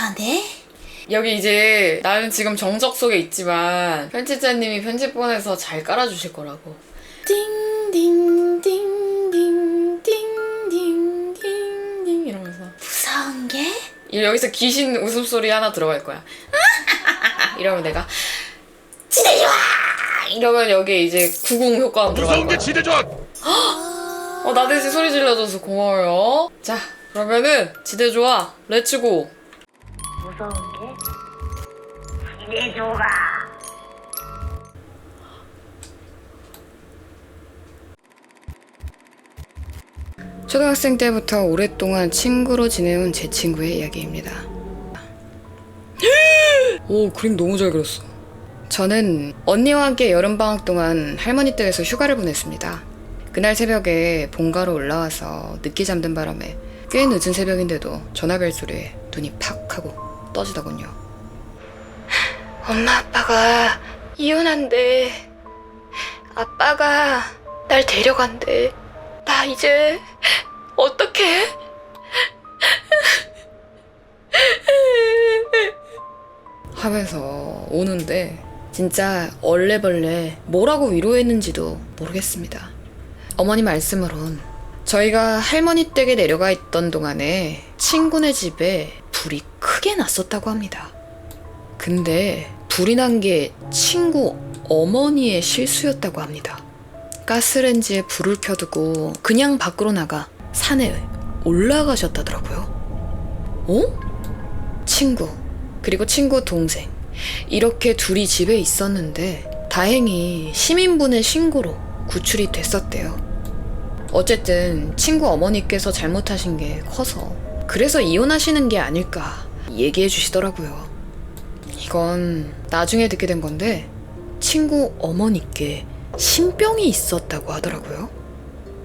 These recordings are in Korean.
이상한데? 여기 이제 나는 지금 정적 속에 있지만 편집자님이 편집본에서 잘 깔아주실 거라고. 띵띵띵띵띵띵띵띵 이러면서 무서운 게? 여기서 귀신 웃음소리 하나 들어갈 거야. 이러면 내가 지대좋아! 이러면 여기에 이제 구궁 효과음 들어갈 무서운 게 거야. 지대전! 나 대신 소리 질러줘서 고마워요. 자, 그러면은 지대좋아 렛츠고. 무서운 게? 지대좋아! 초등학생 때부터 오랫동안 친구로 지내온 제 친구의 이야기입니다. 오, 그림 너무 잘 그렸어. 저는 언니와 함께 여름방학 동안 할머니 댁에서 휴가를 보냈습니다. 그날 새벽에 본가로 올라와서 늦게 잠든 바람에 꽤 늦은 새벽인데도 전화벨 소리에 눈이 팍 하고 떠지더군요. 엄마 아빠가 이혼한대. 아빠가 날 데려간대. 나 이제 어떡해? 하면서 오는데 진짜 얼레벌레 뭐라고 위로했는지도 모르겠습니다. 어머니 말씀으론 저희가 할머니 댁에 내려가 있던 동안에 친구네 집에 불이 크게 났었다고 합니다. 근데 불이 난 게 친구 어머니의 실수였다고 합니다. 가스레인지에 불을 켜두고 그냥 밖으로 나가 산에 올라가셨다더라고요. 어? 친구, 그리고 친구 동생, 이렇게 둘이 집에 있었는데 다행히 시민분의 신고로 구출이 됐었대요. 어쨌든 친구 어머니께서 잘못하신 게 커서 그래서 이혼하시는 게 아닐까 얘기해 주시더라고요. 이건 나중에 듣게 된 건데 친구 어머니께 신병이 있었다고 하더라고요.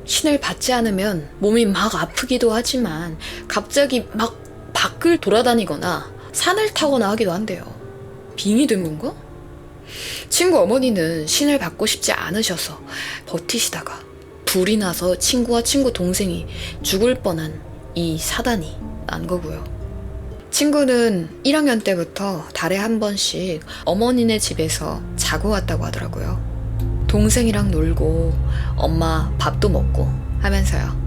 신을 받지 않으면 몸이 막 아프기도 하지만 갑자기 막 밖을 돌아다니거나 산을 타거나 하기도 한대요. 빙이 된 건가? 친구 어머니는 신을 받고 싶지 않으셔서 버티시다가 불이 나서 친구와 친구 동생이 죽을 뻔한 이 사단이 난 거고요. 친구는 1학년 때부터 달에 한 번씩 어머니네 집에서 자고 왔다고 하더라고요. 동생이랑 놀고 엄마 밥도 먹고 하면서요.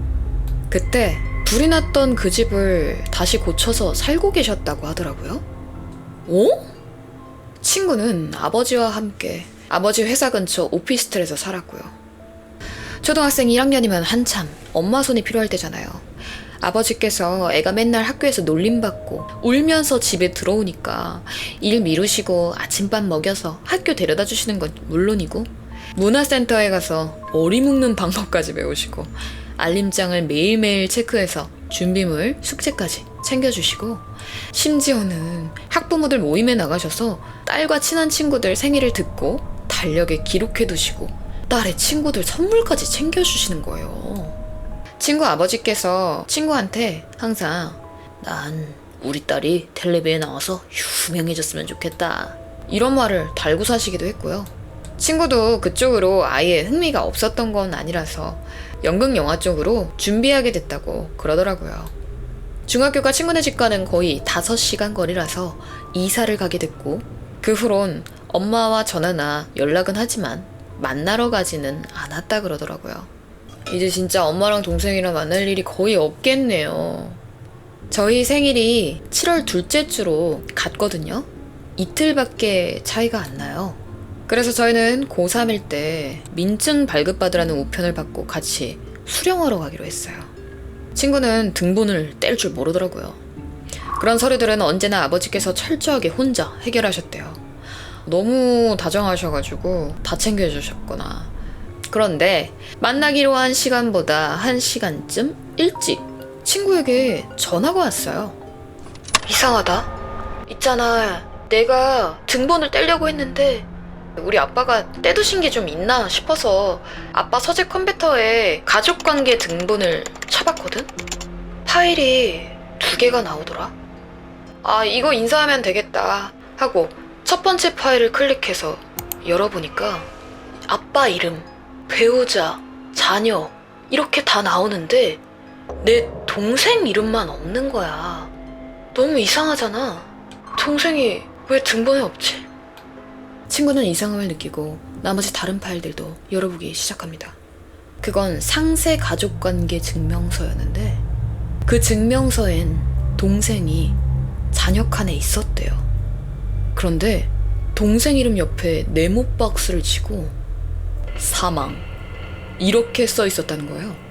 그때 불이 났던 그 집을 다시 고쳐서 살고 계셨다고 하더라고요. 어? 친구는 아버지와 함께 아버지 회사 근처 오피스텔에서 살았고요. 초등학생 1학년이면 한참 엄마 손이 필요할 때잖아요. 아버지께서 애가 맨날 학교에서 놀림받고 울면서 집에 들어오니까 일 미루시고 아침밥 먹여서 학교 데려다 주시는 건 물론이고 문화센터에 가서 머리 묶는 방법까지 배우시고 알림장을 매일매일 체크해서 준비물, 숙제까지 챙겨주시고 심지어는 학부모들 모임에 나가셔서 딸과 친한 친구들 생일을 듣고 달력에 기록해두시고 딸의 친구들 선물까지 챙겨주시는 거예요. 친구 아버지께서 친구한테 항상 난 우리 딸이 텔레비에 나와서 유명해졌으면 좋겠다 이런 말을 달고 사시기도 했고요. 친구도 그쪽으로 아예 흥미가 없었던 건 아니라서 연극 영화 쪽으로 준비하게 됐다고 그러더라고요. 중학교가 친구네 집과는 거의 5시간 거리라서 이사를 가게 됐고 그 후론 엄마와 전화나 연락은 하지만 만나러 가지는 않았다 그러더라고요. 이제 진짜 엄마랑 동생이랑 만날 일이 거의 없겠네요. 저희 생일이 7월 둘째 주로 같거든요. 이틀밖에 차이가 안 나요. 그래서 저희는 고3일 때 민증 발급받으라는 우편을 받고 같이 수령하러 가기로 했어요. 친구는 등본을 뗄 줄 모르더라고요. 그런 서류들은 언제나 아버지께서 철저하게 혼자 해결하셨대요. 너무 다정하셔가지고 다 챙겨주셨거나. 그런데 만나기로 한 시간보다 1시간쯤 일찍 친구에게 전화가 왔어요. 이상하다. 있잖아, 내가 등본을 떼려고 했는데 우리 아빠가 떼두신 게 좀 있나 싶어서 아빠 서재 컴퓨터에 가족관계 등본을 쳐봤거든? 파일이 2개가 나오더라. 아, 이거 인사하면 되겠다 하고 첫 번째 파일을 클릭해서 열어보니까 아빠 이름, 배우자, 자녀 이렇게 다 나오는데 내 동생 이름만 없는 거야. 너무 이상하잖아. 동생이 왜 등본에 없지? 친구는 이상함을 느끼고 나머지 다른 파일들도 열어보기 시작합니다. 그건 상세 가족관계 증명서였는데 그 증명서엔 동생이 자녀 칸에 있었대요. 그런데 동생 이름 옆에 네모 박스를 치고 사망 이렇게 써 있었다는 거예요.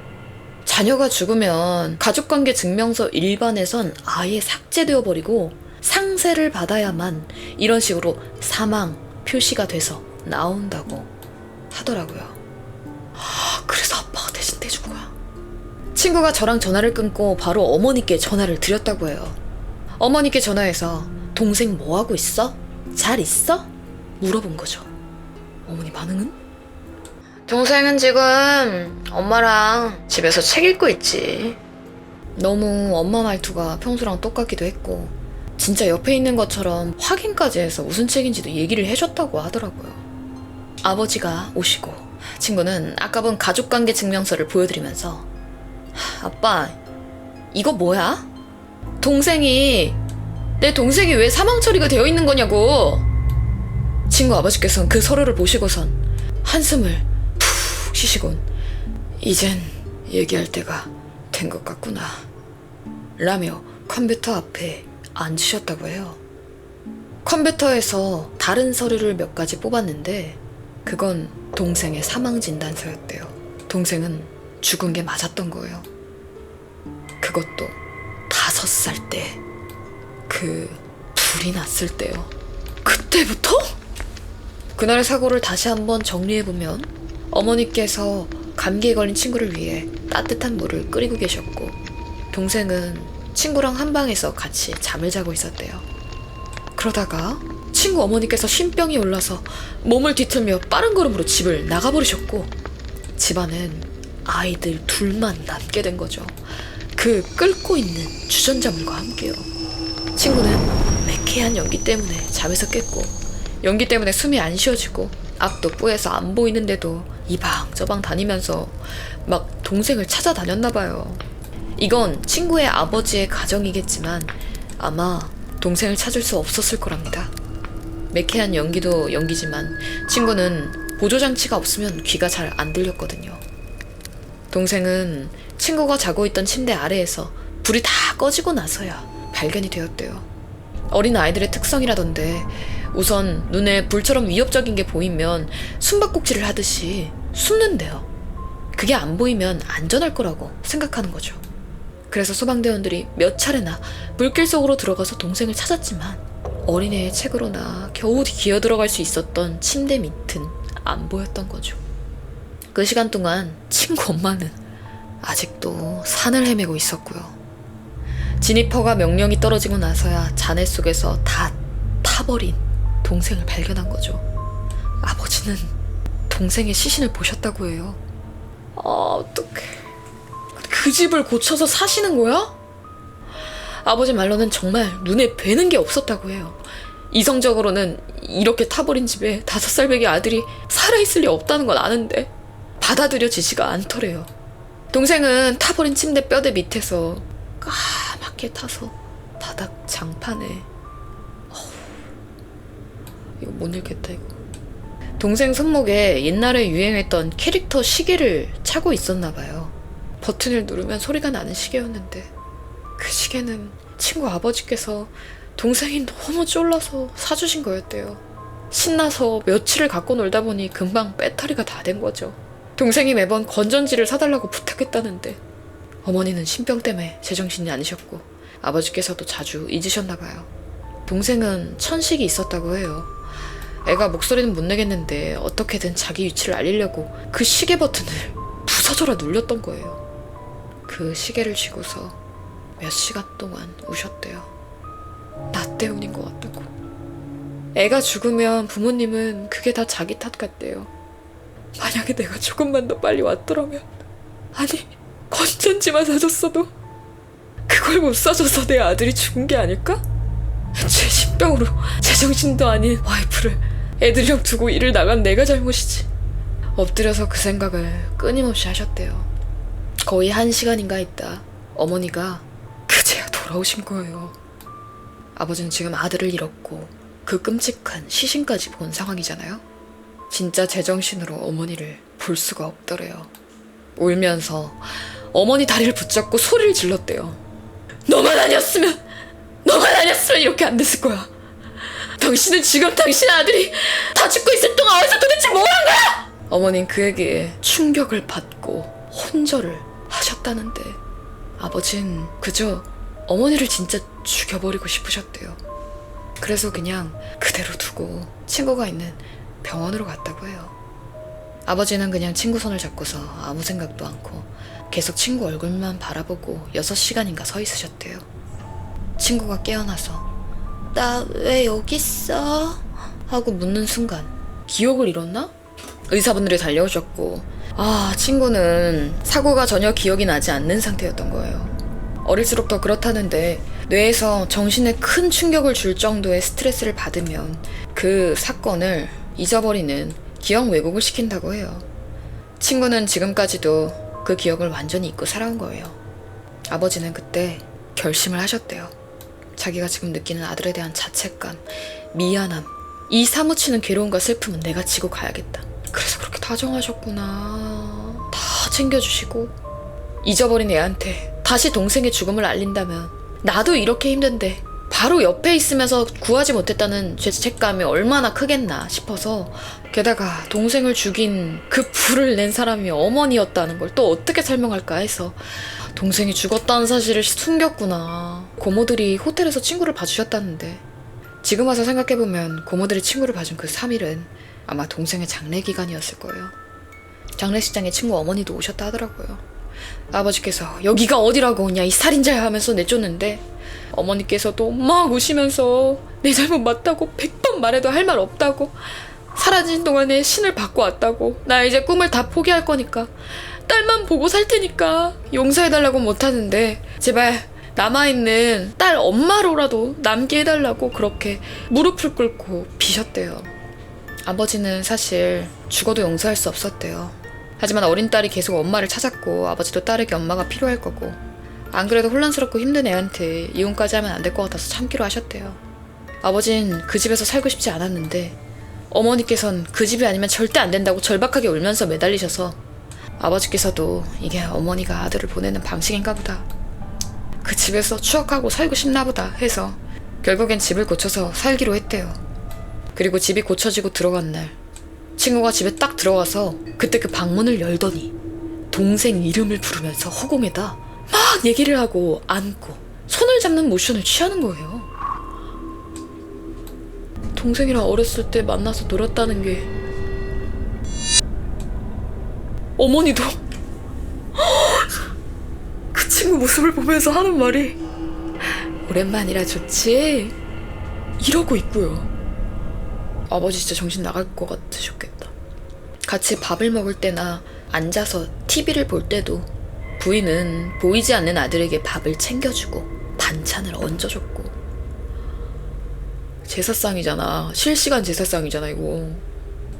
자녀가 죽으면 가족관계 증명서 일반에선 아예 삭제되어 버리고 상세를 받아야만 이런 식으로 사망 표시가 돼서 나온다고 하더라고요. 그래서 아빠가 대신 대준 거야. 친구가 저랑 전화를 끊고 바로 어머니께 전화를 드렸다고 해요. 어머니께 전화해서 동생 뭐하고 있어? 잘 있어? 물어본 거죠. 어머니 반응은? 동생은 지금 엄마랑 집에서 책 읽고 있지. 너무 엄마 말투가 평소랑 똑같기도 했고 진짜 옆에 있는 것처럼 확인까지 해서 무슨 책인지도 얘기를 해줬다고 하더라고요. 아버지가 오시고 친구는 아까 본 가족관계 증명서를 보여드리면서 아빠 이거 뭐야? 내 동생이 왜 사망 처리가 되어 있는 거냐고. 친구 아버지께서는 그 서류를 보시고선 한숨을 푹 쉬시곤 이젠 얘기할 때가 된 것 같구나 라며 컴퓨터 앞에 앉으셨다고 해요. 컴퓨터에서 다른 서류를 몇 가지 뽑았는데 그건 동생의 사망 진단서였대요. 동생은 죽은 게 맞았던 거예요. 그것도 5살 때 그 불이 났을 때요. 그때부터? 그날의 사고를 다시 한번 정리해보면 어머니께서 감기에 걸린 친구를 위해 따뜻한 물을 끓이고 계셨고 동생은 친구랑 한 방에서 같이 잠을 자고 있었대요. 그러다가 친구 어머니께서 신병이 올라서 몸을 뒤틀며 빠른 걸음으로 집을 나가버리셨고 집안엔 아이들 둘만 남게 된 거죠. 그 끓고 있는 주전자물과 함께요. 친구는 매캐한 연기 때문에 잠에서 깼고 연기 때문에 숨이 안 쉬어지고 앞도 뿌해서 안 보이는데도 이방 저방 다니면서 막 동생을 찾아다녔나 봐요. 이건 친구의 아버지의 가정이겠지만 아마 동생을 찾을 수 없었을 거랍니다. 매캐한 연기도 연기지만 친구는 보조장치가 없으면 귀가 잘 안 들렸거든요. 동생은 친구가 자고 있던 침대 아래에서 불이 다 꺼지고 나서야 발견이 되었대요. 어린 아이들의 특성이라던데 우선 눈에 불처럼 위협적인 게 보이면 숨바꼭질을 하듯이 숨는데요. 그게 안 보이면 안전할 거라고 생각하는 거죠. 그래서 소방대원들이 몇 차례나 물길 속으로 들어가서 동생을 찾았지만 어린애의 책으로나 겨우 기어 들어갈 수 있었던 침대 밑은 안 보였던 거죠. 그 시간 동안 친구 엄마는 아직도 산을 헤매고 있었고요. 지니퍼가 명령이 떨어지고 나서야 잔해 속에서 다 타버린 동생을 발견한 거죠. 아버지는 동생의 시신을 보셨다고 해요. 어떡해. 그 집을 고쳐서 사시는 거야? 아버지 말로는 정말 눈에 뵈는 게 없었다고 해요. 이성적으로는 이렇게 타버린 집에 5살 배기 아들이 살아있을 리 없다는 건 아는데 받아들여지지가 않더래요. 동생은 타버린 침대 뼈대 밑에서 까맣게 타서 바닥 장판에 이거 못 읽겠다 이거. 동생 손목에 옛날에 유행했던 캐릭터 시계를 차고 있었나 봐요. 버튼을 누르면 소리가 나는 시계였는데 그 시계는 친구 아버지께서 동생이 너무 쫄라서 사주신 거였대요. 신나서 며칠을 갖고 놀다 보니 금방 배터리가 다 된 거죠. 동생이 매번 건전지를 사달라고 부탁했다는데 어머니는 신병 때문에 제정신이 아니셨고 아버지께서도 자주 잊으셨나 봐요. 동생은 천식이 있었다고 해요. 애가 목소리는 못 내겠는데 어떻게든 자기 위치를 알리려고 그 시계 버튼을 부서져라 눌렸던 거예요. 그 시계를 쥐고서 몇 시간 동안 우셨대요. 나 때문인 것 같다고. 애가 죽으면 부모님은 그게 다 자기 탓 같대요. 만약에 내가 조금만 더 빨리 왔더라면, 아니 건전지만 사줬어도 그걸 못 사줘서 내 아들이 죽은 게 아닐까? 제 신병으로 제정신도 아닌 와이프를 애들이랑 두고 일을 나간 내가 잘못이지. 엎드려서 그 생각을 끊임없이 하셨대요. 거의 1시간인가 있다 어머니가 그제야 돌아오신 거예요. 아버지는 지금 아들을 잃었고 그 끔찍한 시신까지 본 상황이잖아요. 진짜 제정신으로 어머니를 볼 수가 없더래요. 울면서 어머니 다리를 붙잡고 소리를 질렀대요. 너만 아니었으면 이렇게 안 됐을 거야. 당신은 지금 당신 아들이 다 죽고 있을 동안 어디서 도대체 뭘 한 거야? 어머니는 그에게 충격을 받고 혼절을 하셨다는데 아버진 그저 어머니를 진짜 죽여버리고 싶으셨대요. 그래서 그냥 그대로 두고 친구가 있는 병원으로 갔다고 해요. 아버지는 그냥 친구 손을 잡고서 아무 생각도 않고 계속 친구 얼굴만 바라보고 6시간인가 서 있으셨대요. 친구가 깨어나서 나 왜 여기 있어? 하고 묻는 순간 기억을 잃었나? 의사분들이 달려오셨고 친구는 사고가 전혀 기억이 나지 않는 상태였던 거예요. 어릴수록 더 그렇다는데 뇌에서 정신에 큰 충격을 줄 정도의 스트레스를 받으면 그 사건을 잊어버리는 기억 왜곡을 시킨다고 해요. 친구는 지금까지도 그 기억을 완전히 잊고 살아온 거예요. 아버지는 그때 결심을 하셨대요. 자기가 지금 느끼는 아들에 대한 자책감, 미안함, 이 사무치는 괴로움과 슬픔은 내가 지고 가야겠다. 그래서 그렇게 다정하셨구나. 다 챙겨주시고 잊어버린 애한테 다시 동생의 죽음을 알린다면 나도 이렇게 힘든데 바로 옆에 있으면서 구하지 못했다는 죄책감이 얼마나 크겠나 싶어서 게다가 동생을 죽인 그 불을 낸 사람이 어머니였다는 걸 또 어떻게 설명할까 해서 동생이 죽었다는 사실을 숨겼구나. 고모들이 호텔에서 친구를 봐주셨다는데 지금 와서 생각해보면 고모들이 친구를 봐준 그 3일은 아마 동생의 장례 기간이었을 거예요. 장례식장에 친구 어머니도 오셨다 하더라고요. 아버지께서 여기가 어디라고 오냐 이 살인자야 하면서 내쫓는데 어머니께서도 막 우시면서 내 잘못 맞다고 100번 말해도 할 말 없다고 사라진 동안에 신을 받고 왔다고 나 이제 꿈을 다 포기할 거니까 딸만 보고 살 테니까 용서해달라고 못하는데 제발 남아있는 딸 엄마로라도 남게 해달라고 그렇게 무릎을 꿇고 비셨대요. 아버지는 사실 죽어도 용서할 수 없었대요. 하지만 어린 딸이 계속 엄마를 찾았고 아버지도 딸에게 엄마가 필요할 거고 안 그래도 혼란스럽고 힘든 애한테 이혼까지 하면 안 될 것 같아서 참기로 하셨대요. 아버진 그 집에서 살고 싶지 않았는데 어머니께선 그 집이 아니면 절대 안 된다고 절박하게 울면서 매달리셔서 아버지께서도 이게 어머니가 아들을 보내는 방식인가 보다. 그 집에서 추억하고 살고 싶나 보다 해서 결국엔 집을 고쳐서 살기로 했대요. 그리고 집이 고쳐지고 들어간 날 친구가 집에 딱 들어가서 그때 그 방문을 열더니 동생 이름을 부르면서 허공에다 막 얘기를 하고 안고 손을 잡는 모션을 취하는 거예요. 동생이랑 어렸을 때 만나서 놀았다는 게 어머니도 그 친구 모습을 보면서 하는 말이 오랜만이라 좋지? 이러고 있고요. 아버지 진짜 정신 나갈 것 같으셨겠다. 같이 밥을 먹을 때나 앉아서 TV를 볼 때도 부인은 보이지 않는 아들에게 밥을 챙겨주고 반찬을 얹어줬고 제사상이잖아. 실시간 제사상이잖아 이거.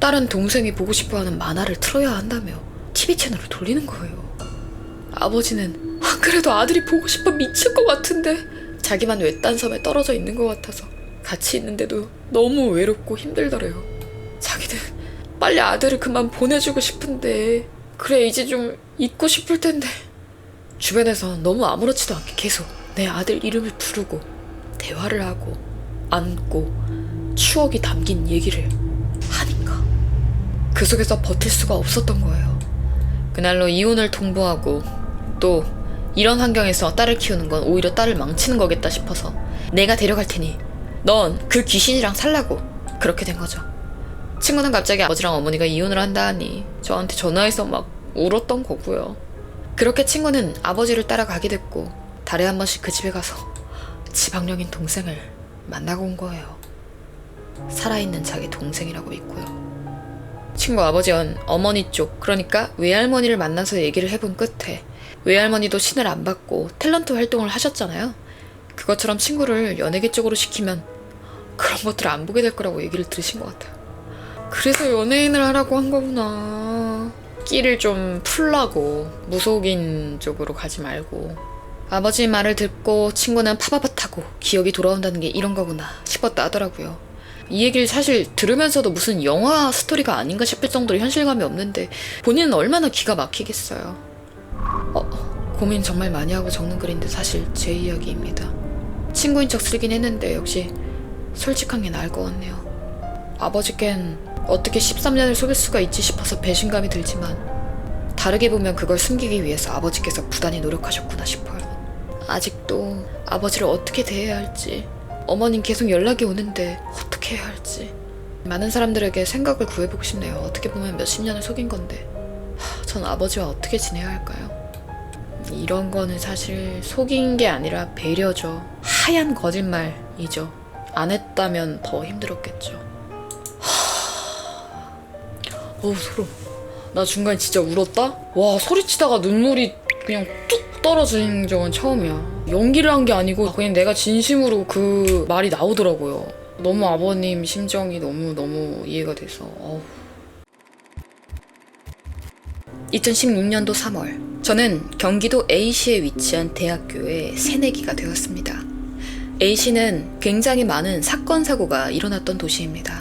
딸은 동생이 보고 싶어하는 만화를 틀어야 한다며 TV 채널을 돌리는 거예요. 아버지는 안 그래도 아들이 보고 싶어 미칠 것 같은데 자기만 외딴 섬에 떨어져 있는 것 같아서 같이 있는데도 너무 외롭고 힘들더래요. 자기는 빨리 아들을 그만 보내주고 싶은데 그래 이제 좀 있고 싶을 텐데 주변에서 너무 아무렇지도 않게 계속 내 아들 이름을 부르고 대화를 하고 안고 추억이 담긴 얘기를 하니까 그 속에서 버틸 수가 없었던 거예요. 그날로 이혼을 통보하고 또 이런 환경에서 딸을 키우는 건 오히려 딸을 망치는 거겠다 싶어서 내가 데려갈 테니 넌 그 귀신이랑 살라고 그렇게 된 거죠. 친구는 갑자기 아버지랑 어머니가 이혼을 한다 하니 저한테 전화해서 막 울었던 거고요. 그렇게 친구는 아버지를 따라가게 됐고 달에 한 번씩 그 집에 가서 지방령인 동생을 만나고 온 거예요. 살아있는 자기 동생이라고 믿고요. 친구 아버지는 어머니 쪽 그러니까 외할머니를 만나서 얘기를 해본 끝에 외할머니도 신을 안 받고 탤런트 활동을 하셨잖아요. 그것처럼 친구를 연예계 쪽으로 시키면 그런 것들을 안 보게 될 거라고 얘기를 들으신 것 같아요. 그래서 연예인을 하라고 한 거구나. 끼를 좀 풀라고 무속인 쪽으로 가지 말고 아버지 말을 듣고 친구는 파바바타고 기억이 돌아온다는 게 이런 거구나 싶었다 하더라고요. 이 얘기를 사실 들으면서도 무슨 영화 스토리가 아닌가 싶을 정도로 현실감이 없는데 본인은 얼마나 기가 막히겠어요. 고민 정말 많이 하고 적는 글인데 사실 제 이야기입니다. 친구인 척 쓰긴 했는데 역시 솔직한 게 나을 것 같네요. 아버지께는 어떻게 13년을 속일 수가 있지 싶어서 배신감이 들지만 다르게 보면 그걸 숨기기 위해서 아버지께서 부단히 노력하셨구나 싶어요. 아직도 아버지를 어떻게 대해야 할지, 어머님 계속 연락이 오는데 어떻게 해야 할지 많은 사람들에게 생각을 구해보고 싶네요. 어떻게 보면 몇십 년을 속인 건데 전 아버지와 어떻게 지내야 할까요? 이런 거는 사실 속인 게 아니라 배려죠. 하얀 거짓말이죠. 안 했다면 더 힘들었겠죠. 소름. 나 중간에 진짜 울었다? 와, 소리치다가 눈물이 그냥 뚝 떨어진 적은 처음이야. 연기를 한 게 아니고 그냥 내가 진심으로 그 말이 나오더라고요. 너무 아버님 심정이 너무 이해가 돼서. 2016년도 3월 저는 경기도 A시에 위치한 대학교의 새내기가 되었습니다. A시는 굉장히 많은 사건 사고가 일어났던 도시입니다.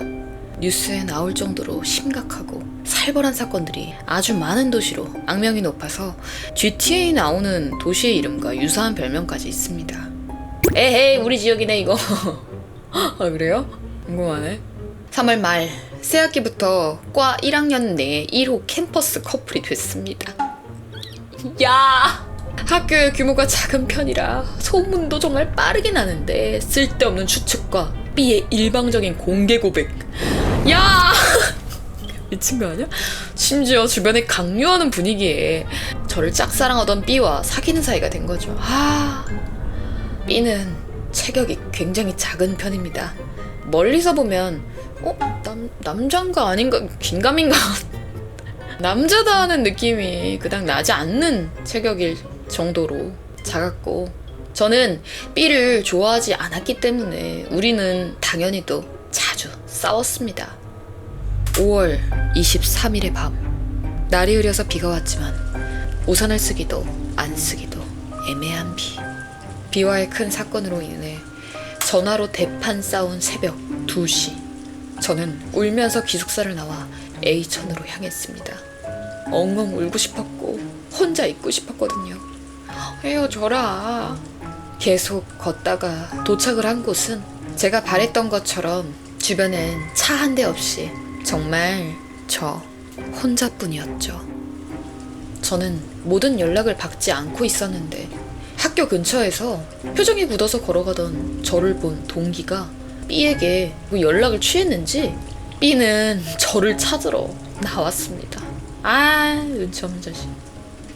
뉴스에 나올 정도로 심각하고 살벌한 사건들이 아주 많은 도시로 악명이 높아서 GTA 나오는 도시의 이름과 유사한 별명까지 있습니다. 에헤이 우리 지역이네 이거. 아 그래요? 궁금하네. 3월 말 새학기부터 과 1학년 내 1호 캠퍼스 커플이 됐습니다. 야! 학교의 규모가 작은 편이라 소문도 정말 빠르게 나는데 쓸데없는 추측과 B의 일방적인 공개 고백. 야! 미친 거 아니야? 심지어 주변에 강요하는 분위기에 저를 짝사랑하던 B와 사귀는 사이가 된 거죠. B는 체격이 굉장히 작은 편입니다. 멀리서 보면 남잔가 아닌가 긴가민가 남자다 하는 느낌이 그닥 나지 않는 체격일 정도로 작았고 저는 B를 좋아하지 않았기 때문에 우리는 당연히 또 자주 싸웠습니다. 5월 23일의 밤 날이 흐려서 비가 왔지만 우산을 쓰기도 안 쓰기도 애매한 비. B와의 큰 사건으로 인해 전화로 대판 싸운 새벽 2시 저는 울면서 기숙사를 나와 A천으로 향했습니다. 엉엉 울고 싶었고 혼자 있고 싶었거든요. 헤어져라. 계속 걷다가 도착을 한 곳은 제가 바랬던 것처럼 주변엔 차 한 대 없이 정말 저 혼자뿐이었죠. 저는 모든 연락을 받지 않고 있었는데 학교 근처에서 표정이 굳어서 걸어가던 저를 본 동기가 B에게 연락을 취했는지 B는 저를 찾으러 나왔습니다. 눈치 없는 자식.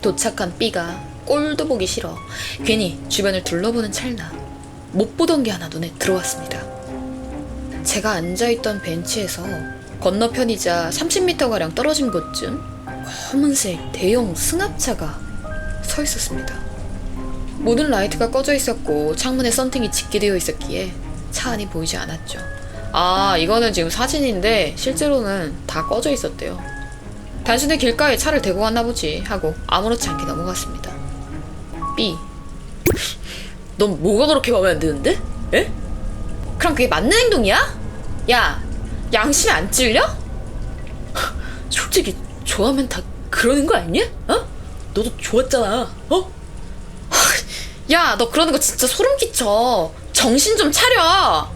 도착한 B가 꼴도 보기 싫어 괜히 주변을 둘러보는 찰나 못 보던 게 하나 눈에 들어왔습니다. 제가 앉아있던 벤치에서 건너편이자 30m가량 떨어진 곳쯤 검은색 대형 승합차가 서 있었습니다. 모든 라이트가 꺼져 있었고 창문에 썬팅이 짙게 되어 있었기에 차 안이 보이지 않았죠. 이거는 지금 사진인데 실제로는 다 꺼져 있었대요. 단순히 길가에 차를 대고 갔나 보지 하고 아무렇지 않게 넘어갔습니다. B. 넌 뭐가 그렇게 마음에 안 드는데? 에? 그럼 그게 맞는 행동이야? 야, 양심이 안 찔려? 솔직히 좋아하면 다 그러는 거 아니냐? 너도 좋았잖아. 야, 너 그러는 거 진짜 소름 끼쳐. 정신 좀 차려.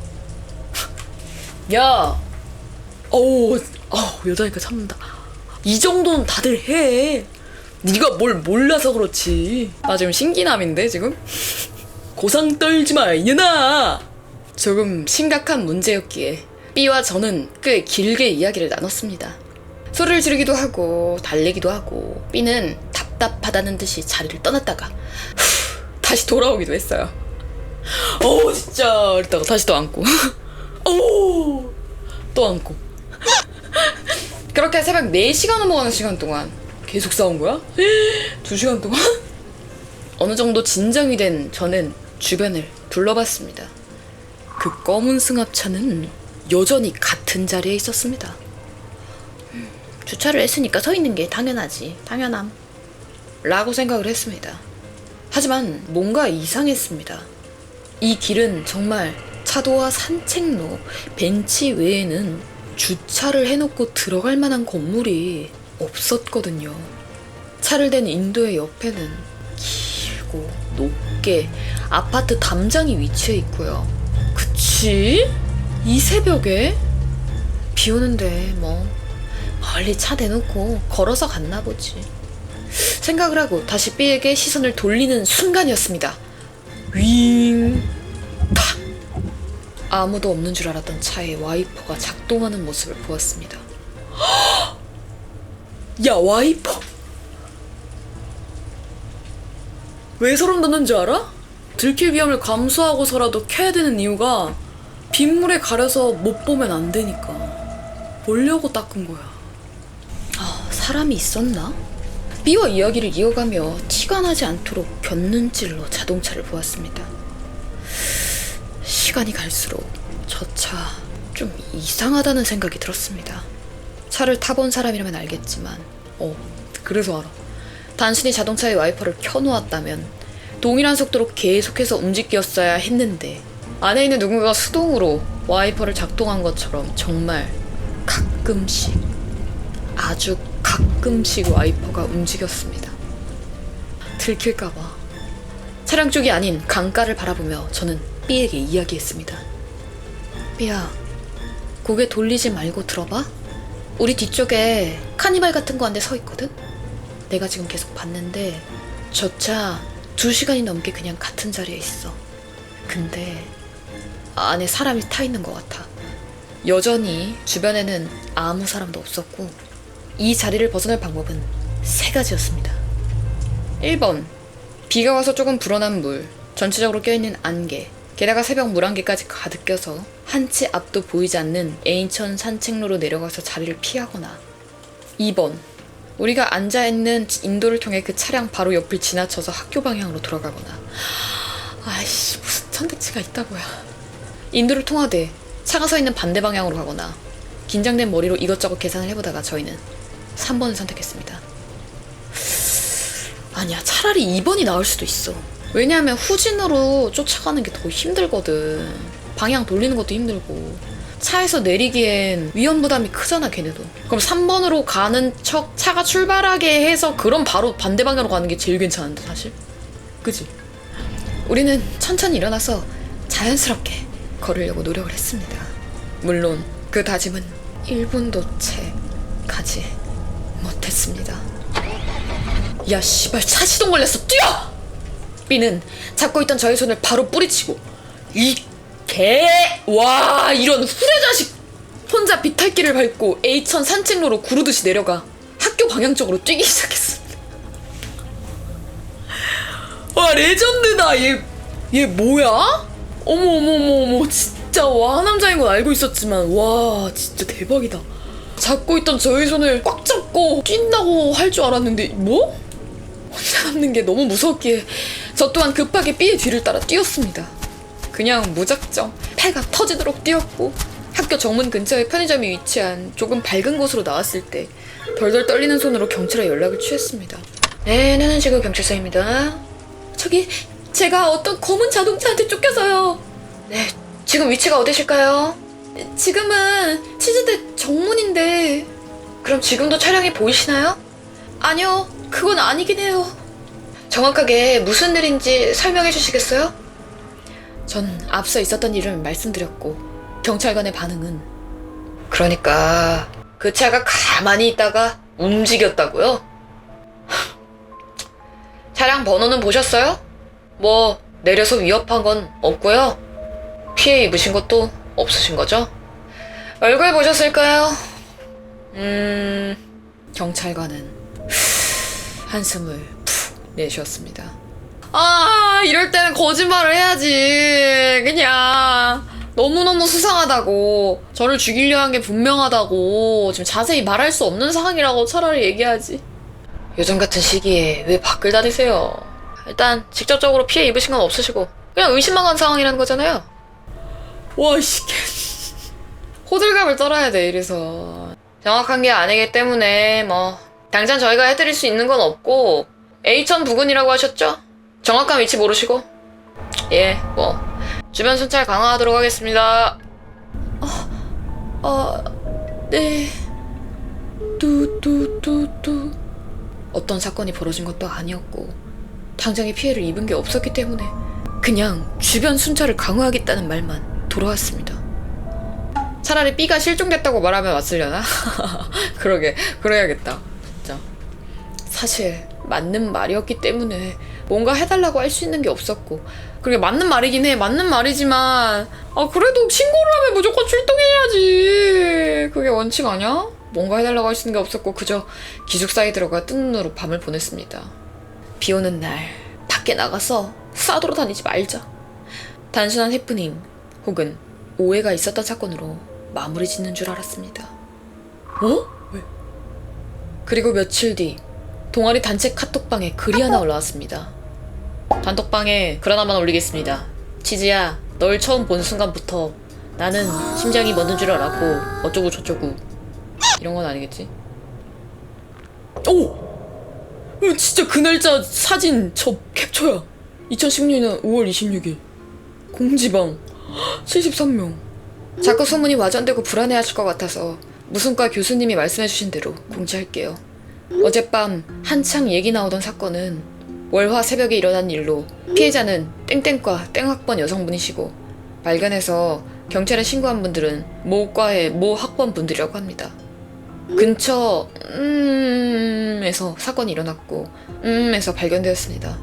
야, 여자니까 참는다. 이 정도는 다들 해. 네가 뭘 몰라서 그렇지. 나 지금 신기남인데 지금? 고상 떨지 마, 이년아. 조금 심각한 문제였기에 B와 저는 꽤 길게 이야기를 나눴습니다. 소리를 지르기도 하고 달래기도 하고 B는 답답하다는 듯이 자리를 떠났다가 다시 돌아오기도 했어요. 진짜 이랬다가 다시 또 안고 또 안고 그렇게 새벽 4시간 넘어가는 시간 동안 계속 싸운 거야? 2시간 동안? 어느 정도 진정이 된 저는 주변을 둘러봤습니다. 그 검은 승합차는 여전히 같은 자리에 있었습니다. 주차를 했으니까 서 있는 게 당연하지. 당연함. 라고 생각을 했습니다. 하지만 뭔가 이상했습니다. 이 길은 정말 차도와 산책로, 벤치 외에는 주차를 해놓고 들어갈 만한 건물이 없었거든요. 차를 댄 인도의 옆에는 길고 높게 아파트 담장이 위치해 있고요. 그치? 이 새벽에? 비 오는데 뭐 멀리 차 대놓고 걸어서 갔나 보지. 생각을 하고 다시 B에게 시선을 돌리는 순간이었습니다. 윙! 탁! 아무도 없는 줄 알았던 차에 와이퍼가 작동하는 모습을 보았습니다. 야, 와이퍼! 왜 소름 돋는 줄 알아? 들킬 위험을 감수하고서라도 켜야 되는 이유가 빗물에 가려서 못 보면 안 되니까. 보려고 닦은 거야. 사람이 있었나? B와 이야기를 이어가며 티가 나지 않도록 곁눈질로 자동차를 보았습니다. 시간이 갈수록 저 차 좀 이상하다는 생각이 들었습니다. 차를 타본 사람이라면 알겠지만 그래서 알아. 단순히 자동차의 와이퍼를 켜놓았다면 동일한 속도로 계속해서 움직였어야 했는데 안에 있는 누군가가 수동으로 와이퍼를 작동한 것처럼 정말 가끔씩, 아주 가끔씩 와이퍼가 움직였습니다. 들킬까봐. 차량 쪽이 아닌 강가를 바라보며 저는 B에게 이야기했습니다. B야, 고개 돌리지 말고 들어봐. 우리 뒤쪽에 카니발 같은 거 한 대 서 있거든? 내가 지금 계속 봤는데 저 차 2시간이 넘게 그냥 같은 자리에 있어. 근데 안에 사람이 타 있는 것 같아. 여전히 주변에는 아무 사람도 없었고 이 자리를 벗어날 방법은 3가지였습니다. 1번, 비가 와서 조금 불어난 물, 전체적으로 껴있는 안개, 게다가 새벽 물안개까지 가득 껴서 한치 앞도 보이지 않는 애인천 산책로로 내려가서 자리를 피하거나 2번, 우리가 앉아있는 인도를 통해 그 차량 바로 옆을 지나쳐서 학교 방향으로 돌아가거나. 아이씨, 무슨 선택지가 있다고요. 인도를 통하되 차가 서 있는 반대 방향으로 가거나. 긴장된 머리로 이것저것 계산을 해보다가 저희는 3번을 선택했습니다. 아니야, 차라리 2번이 나을 수도 있어. 왜냐하면 후진으로 쫓아가는 게 더 힘들거든. 방향 돌리는 것도 힘들고 차에서 내리기엔 위험 부담이 크잖아, 걔네도. 그럼 3번으로 가는 척 차가 출발하게 해서 그럼 바로 반대 방향으로 가는 게 제일 괜찮은데, 사실. 그치? 우리는 천천히 일어나서 자연스럽게 걸으려고 노력을 했습니다. 물론 그 다짐은 1분도 채 가지 못했습니다. 야, 씨발, 차 시동 걸렸어, 뛰어! B는 잡고 있던 저의 손을 바로 뿌리치고 와, 이런 후레자식! 혼자 비탈길을 밟고 A천 산책로로 구르듯이 내려가 학교 방향 쪽으로 뛰기 시작했습니다. 와, 레전드다. 얘 뭐야? 어머, 진짜 와, 남자인 건 알고 있었지만 와, 진짜 대박이다. 잡고 있던 저의 손을 꽉 잡고 뛴다고 할 줄 알았는데 뭐? 혼자 남는 게 너무 무섭기에 저 또한 급하게 B의 뒤를 따라 뛰었습니다. 그냥 무작정 폐가 터지도록 뛰었고 학교 정문 근처에 편의점이 위치한 조금 밝은 곳으로 나왔을 때 덜덜 떨리는 손으로 경찰에 연락을 취했습니다. 네, 나는 지금 경찰서입니다. 저기 제가 어떤 검은 자동차한테 쫓겨서요. 네, 지금 위치가 어디실까요? 지금은 치즈대 정문인데. 그럼 지금도 차량이 보이시나요? 아니요, 그건 아니긴 해요. 정확하게 무슨 일인지 설명해 주시겠어요? 전 앞서 있었던 일을 말씀드렸고 경찰관의 반응은 그러니까 그 차가 가만히 있다가 움직였다고요? 차량 번호는 보셨어요? 뭐 내려서 위협한 건 없고요. 피해 입으신 것도 없으신 거죠? 얼굴 보셨을까요? 경찰관은 한숨을 푹 내쉬었습니다. 이럴 때는 거짓말을 해야지. 그냥 너무너무 수상하다고, 저를 죽이려 한 게 분명하다고 지금 자세히 말할 수 없는 상황이라고 차라리 얘기하지. 요즘 같은 시기에 왜 밖을 다니세요? 일단 직접적으로 피해 입으신 건 없으시고 그냥 의심만 간 상황이라는 거잖아요. 와, 씨, 호들갑을 떨어야 돼. 이래서 정확한 게 아니기 때문에 뭐 당장 저희가 해드릴 수 있는 건 없고. A천 부근이라고 하셨죠? 정확한 위치 모르시고? 예, 뭐 주변 순찰 강화하도록 하겠습니다. 네. 뚜. 어떤 사건이 벌어진 것도 아니었고 당장의 피해를 입은 게 없었기 때문에 그냥 주변 순찰을 강화하겠다는 말만 돌아왔습니다. 차라리 B가 실종됐다고 말하면 왔으려나? 그러게, 그래야겠다. 진짜. 사실 맞는 말이었기 때문에 뭔가 해달라고 할 수 있는 게 없었고, 그게 맞는 말이긴 해. 맞는 말이지만 그래도 신고를 하면 무조건 출동해야지. 그게 원칙 아니야? 뭔가 해달라고 할 수 있는 게 없었고 그저 기숙사에 들어가 뜬 눈으로 밤을 보냈습니다. 비 오는 날 밖에 나가서 싸돌아다니지 말자. 단순한 해프닝 혹은 오해가 있었던 사건으로 마무리 짓는 줄 알았습니다. 왜? 그리고 며칠 뒤 동아리 단체 카톡방에 글이 하나 올라왔습니다. 단톡방에 글 하나만 올리겠습니다. 치즈야, 널 처음 본 순간부터 나는 심장이 멎는 줄 알았고 어쩌고 저쩌고. 이런 건 아니겠지? 진짜 그 날짜 사진 저 캡처야. 2016년 5월 26일 공지방 73명. 자꾸 소문이 와전되고 불안해하실 것 같아서 무슨 과 교수님이 말씀해주신 대로 공지할게요. 어젯밤 한창 얘기 나오던 사건은 월화 새벽에 일어난 일로 피해자는 땡땡과 땡학번 여성분이시고 발견해서 경찰에 신고한 분들은 모 과의 모 학번 분들이라고 합니다. 근처 에서 사건이 일어났고 에서 발견되었습니다.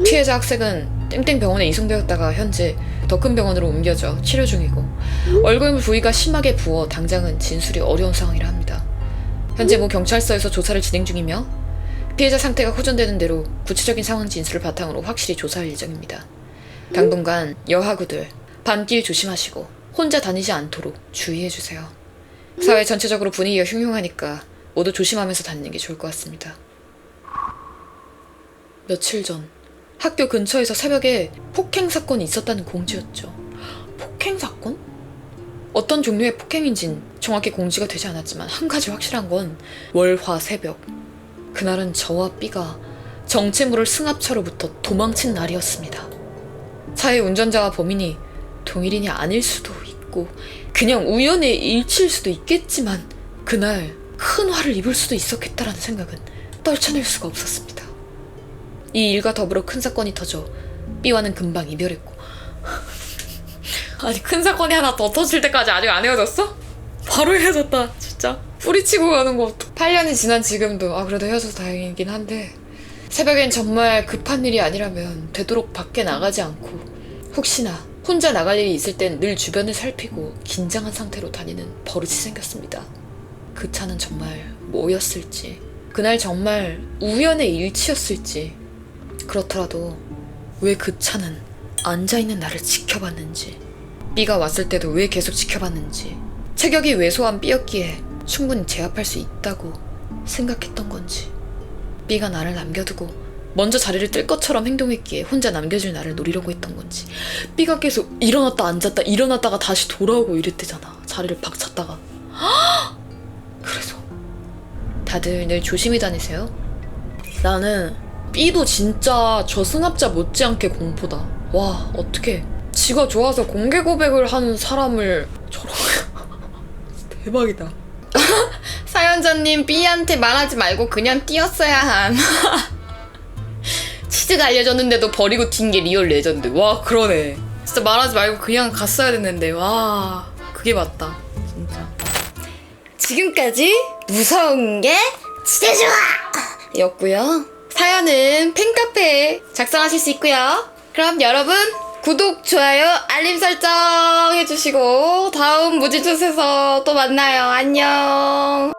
피해자 학생은 땡땡 병원에 이송되었다가 현재 더 큰 병원으로 옮겨져 치료 중이고 얼굴 부위가 심하게 부어 당장은 진술이 어려운 상황이라 합니다. 현재 모 경찰서에서 조사를 진행 중이며 피해자 상태가 호전되는 대로 구체적인 상황 진술을 바탕으로 확실히 조사할 예정입니다. 당분간 여하구들 밤길 조심하시고 혼자 다니지 않도록 주의해주세요. 사회 전체적으로 분위기가 흉흉하니까 모두 조심하면서 다니는 게 좋을 것 같습니다. 며칠 전 학교 근처에서 새벽에 폭행 사건이 있었다는 공지였죠. 폭행 사건? 어떤 종류의 폭행인진 정확히 공지가 되지 않았지만 한 가지 확실한 건 월화 새벽. 그날은 저와 B가 정체모를 승합차로부터 도망친 날이었습니다. 차의 운전자와 범인이 동일인이 아닐 수도 있고 그냥 우연의 일치일 수도 있겠지만 그날 큰 화를 입을 수도 있었겠다라는 생각은 떨쳐낼 수가 없었습니다. 이 일과 더불어 큰 사건이 터져 B와는 금방 이별했고 아니 큰 사건이 하나 더 터질 때까지 아직 안 헤어졌어? 바로 헤어졌다 진짜. 뿌리치고 가는 거 8년이 지난 지금도 그래도 헤어져서 다행이긴 한데 새벽엔 정말 급한 일이 아니라면 되도록 밖에 나가지 않고 혹시나 혼자 나갈 일이 있을 땐 늘 주변을 살피고 긴장한 상태로 다니는 버릇이 생겼습니다. 그 차는 정말 뭐였을지, 그날 정말 우연의 일치였을지, 그렇더라도 왜 그 차는 앉아있는 나를 지켜봤는지, B가 왔을 때도 왜 계속 지켜봤는지, 체격이 왜소한 B였기에 충분히 제압할 수 있다고 생각했던 건지, B가 나를 남겨두고 먼저 자리를 뜰 것처럼 행동했기에 혼자 남겨줄 나를 노리려고 했던 건지, B가 계속 일어났다 앉았다 일어났다가 다시 돌아오고 이랬대잖아. 자리를 박찼다가. 그래서 다들 늘 조심히 다니세요. 나는 B도 진짜 저 승합자 못지않게 공포다. 와, 어떡해. 지가 좋아서 공개 고백을 하는 사람을 저렇게 대박이다. 사연자님, B한테 말하지 말고 그냥 뛰었어야 함. 치즈가 알려줬는데도 버리고 튄 게 리얼 레전드. 와, 그러네. 진짜 말하지 말고 그냥 갔어야 됐는데. 와, 그게 맞다. 진짜. 지금까지 무서운 게 진짜 좋아! 였고요. 사연은 팬카페에 작성하실 수 있고요. 그럼 여러분 구독, 좋아요, 알림 설정 해주시고 다음 무지투에서 또 만나요. 안녕.